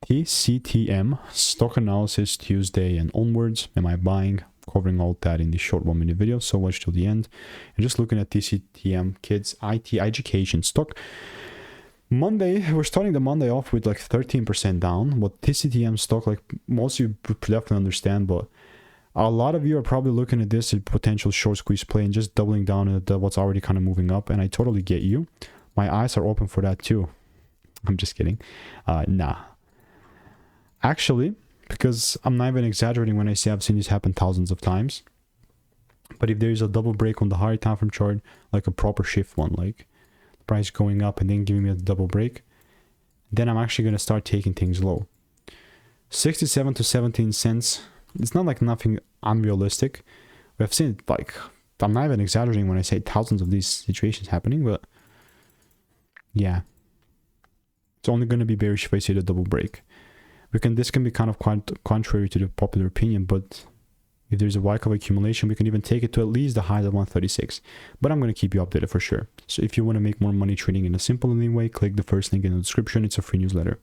TCTM stock analysis Tuesday and onwards. Am I buying? Covering all that in the short 1-minute video, so watch till the end. And just looking at TCTM Kids IT Education stock. Monday, we're starting the Monday off with like 13% down. What TCTM stock, like most of you definitely understand, but a lot of you are probably looking at this as potential short squeeze play and just doubling down at what's already kind of moving up. And I totally get you. My eyes are open for that too. I'm just kidding. Nah. Actually, because I'm not even exaggerating when I say I've seen this happen thousands of times. But if there's a double break on the higher time frame chart, like a proper shift one, like price going up and then giving me a double break, then I'm actually going to start taking things low. 67 to 17 cents. It's not like nothing unrealistic. We have seen it, like, I'm not even exaggerating when I say thousands of these situations happening, but yeah. It's only going to be bearish if I see the double break. This can be kind of contrary to the popular opinion, but if there's a whack of accumulation, we can even take it to at least the highs of 136. But I'm going to keep you updated for sure. So if you want to make more money trading in a simple way, click the first link in the description. It's a free newsletter.